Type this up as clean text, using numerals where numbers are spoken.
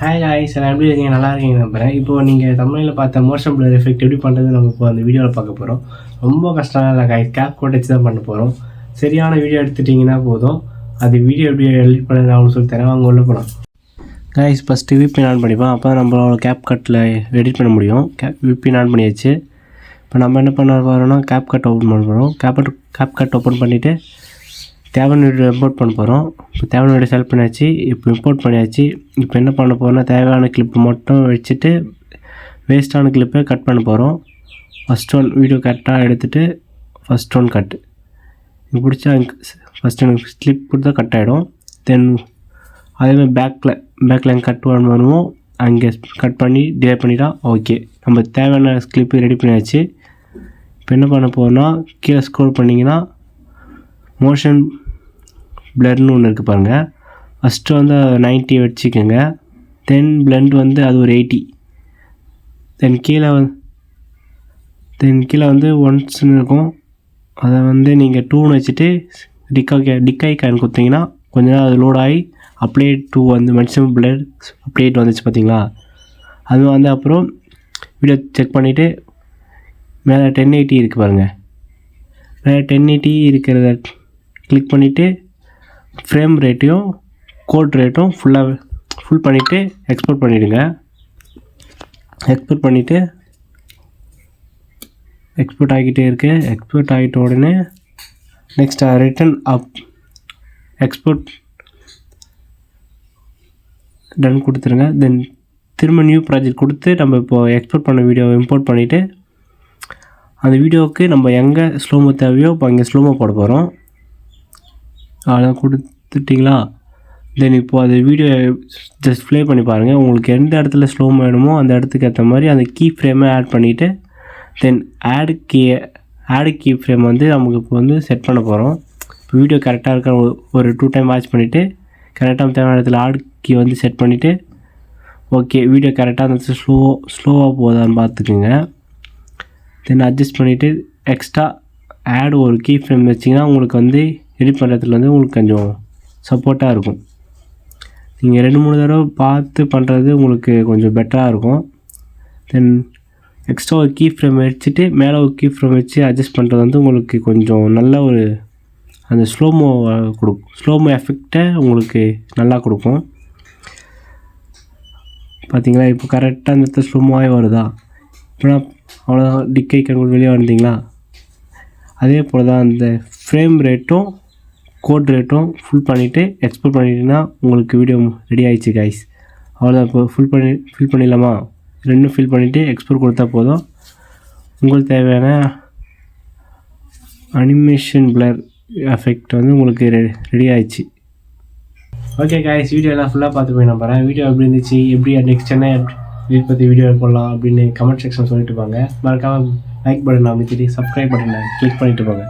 Hi guys, எல்லாம் எப்படி இருக்கீங்க? நல்லா இருக்கீங்க நம்புகிறேன். இப்போது நீங்கள் தமிழில் பார்த்த மோஷன் பிளர் எஃபெக்ட் எப்படி பண்ணுறது நம்ம இப்போ அந்த வீடியோவில் பார்க்க போகிறோம். ரொம்ப கஷ்டமாக இல்லை காய்ஸ், கேப் கோட் வச்சு தான் பண்ண போகிறோம். சரியான வீடியோ எடுத்துட்டிங்கன்னா போதும். அது வீடியோ எப்படி எடிட் பண்ணுறது அவங்க சொல்லி தரேன், அவங்க உள்ள போகலாம். காய்ஸ், ஃபஸ்ட்டு விபின் ஆன் பண்ணிப்போம். அப்போ நம்மளோட கேப் கட்டில் எடிட் பண்ண முடியும். விபின் ஆன் பண்ணியாச்சு. இப்போ நம்ம என்ன பண்ண போகிறோம்னா கேப் கட் ஓப்பன் பண்ண போகிறோம். கேப் கட் ஓப்பன் பண்ணிவிட்டு தேவையான வீடியோ இம்போர்ட் பண்ண போகிறோம். இப்போ தேவையான வீடியோ செலக்ட் பண்ணியாச்சு. இப்போ இம்போர்ட் பண்ணியாச்சு. இப்போ என்ன பண்ண போகிறோம்னா தேவையான கிளிப்பு மட்டும் வச்சுட்டு வேஸ்ட்டான கிளிப்பை கட் பண்ண போகிறோம். ஃபஸ்ட் ஒன் வீடியோ கரெக்டாக எடுத்துகிட்டு ஃபஸ்ட் ஒன் கட் இது பிடிச்சா ஃபஸ்ட் எனக்கு கிளிப் கொடுத்தா கட் ஆகிடும். தென் அதேமாதிரி பேக்கில் எங்கே கட் பண்ணுவோம் அங்கே கட் பண்ணி டிலேட் பண்ணிட்டா ஓகே. நம்ம தேவையான கிளிப்பு ரெடி பண்ணியாச்சு. இப்போ என்ன பண்ண போகிறோம்னா கீழே ஸ்க்ரோல் பண்ணிங்கன்னா மோஷன் பிளர்னு ஒன்று இருக்குது பாருங்கள். ஃபஸ்ட்டு வந்து 90 வச்சுக்கோங்க. தென் பிளெண்ட் வந்து அது ஒரு 80. தென் கீழே வந்து ஒன்ஸ்ன்னு இருக்கும். அதை வந்து நீங்கள் 2ன்னு வச்சுட்டு டிக்கை கேன் கொடுத்தீங்கன்னா கொஞ்ச நேரம் அது லோட் ஆகி அப்ளை டூ வந்து மேக்ஸிமம் பிளர் அப்டேட் வந்துச்சு பார்த்தீங்களா. அது வந்து அப்புறம் வீடியோ செக் பண்ணிவிட்டு மேலே 1080 இருக்குது பாருங்கள். மேலே 1080 இருக்கிறத கிளிக் பண்ணிவிட்டு ஃப்ரேம் ரேட்டையும் கோட் ரேட்டும் ஃபுல் பண்ணிவிட்டு எக்ஸ்போர்ட் பண்ணிவிடுங்க. எக்ஸ்போர்ட் பண்ணிவிட்டு எக்ஸ்போர்ட் ஆகிட்டே இருக்கு. எக்ஸ்போர்ட் ஆகிட்ட உடனே நெக்ஸ்ட் ரிட்டன் அப் எக்ஸ்போர்ட் டன் கொடுத்துருங்க. தென் திரும்ப நியூ ப்ராஜெக்ட் கொடுத்து நம்ம இப்போது எக்ஸ்போர்ட் பண்ண வீடியோவை இம்போர்ட் பண்ணிவிட்டு அந்த வீடியோவுக்கு நம்ம எங்கே ஸ்லோமோ தேவையோ இப்போ அங்கே ஸ்லோமோ போட போகிறோம். அதெல்லாம் கொடுத்துட்டிங்களா. தென் இப்போது அது வீடியோ ஜஸ்ட் ப்ளே பண்ணி பாருங்கள். உங்களுக்கு எந்த இடத்துல ஸ்லோமோ வேணுமோ அந்த இடத்துக்கு ஏற்ற மாதிரி அந்த கீ ஃப்ரேமை ஆட் பண்ணிவிட்டு தென் ஆடு கீ ஃப்ரேம் வந்து நமக்கு இப்போ வந்து செட் பண்ண போகிறோம். இப்போ வீடியோ கரெக்டாக இருக்க ஒரு 2 டைம் வாட்ச் பண்ணிவிட்டு கரெக்டாக தேவையான இடத்துல ஆடு கீ வந்து செட் பண்ணிவிட்டு ஓகே வீடியோ கரெக்டாக அந்த ஸ்லோவாக போதான்னு பார்த்துக்குங்க. தென் அட்ஜஸ்ட் பண்ணிவிட்டு எக்ஸ்ட்ரா ஆட் ஒரு கீ ஃப்ரேம் வச்சிங்கன்னா உங்களுக்கு வந்து எடிட் பண்ணுறதுல வந்து உங்களுக்கு கொஞ்சம் சப்போர்ட்டாக இருக்கும். நீங்கள் 2-3 தடவை பார்த்து பண்ணுறது உங்களுக்கு கொஞ்சம் பெட்டராக இருக்கும். தென் எக்ஸ்ட்ரா ஒரு கீ ஃப்ரேம் வச்சுட்டு மேலே ஒரு கீ ஃப்ரேம் வச்சு அட்ஜஸ்ட் பண்ணுறது வந்து உங்களுக்கு கொஞ்சம் நல்ல ஒரு அந்த ஸ்லோமோ எஃபெக்டை உங்களுக்கு நல்லா கொடுக்கும். பார்த்தீங்களா இப்போ கரெக்டாக அந்த இடத்துல ஸ்லோமோவாகவே வருதா. இப்போனா அவ்வளோதான் டிக்கை கண்கள் வெளியே வந்தீங்களா. அதே போல் தான் அந்த ஃப்ரேம் ரேட்டும் கோட் ரேட்டும் ஃபுல் பண்ணிவிட்டு எக்ஸ்போர்ட் பண்ணிட்டீங்கன்னா உங்களுக்கு வீடியோ ரெடி ஆகிடுச்சு கைஸ். அவ்வளோதான். இப்போ ஃபில் பண்ணிடலாமா. ரெண்டும் ஃபில் பண்ணிவிட்டு எக்ஸ்போர்ட் கொடுத்தா போதும். உங்களுக்கு தேவையான அனிமேஷன் பிளர் எஃபெக்ட் வந்து உங்களுக்கு ரெடி ஆகிடுச்சு. ஓகே கைஸ், வீடியோ எல்லாம் ஃபுல்லாக பார்த்து போய் நம்புறேன். வீடியோ எப்படி இருந்துச்சு, எப்படி நெக்ஸ்ட் என்ன எடிட் பற்றி வீடியோ போடலாம் அப்படின்னு கமெண்ட் செக்ஷன் சொல்லிட்டு போங்க. மறக்காமல் லைக் பட்டன் அமைச்சிட்டு சப்ஸ்கிரைப் பட்டனை கிளிக் பண்ணிட்டு போங்க.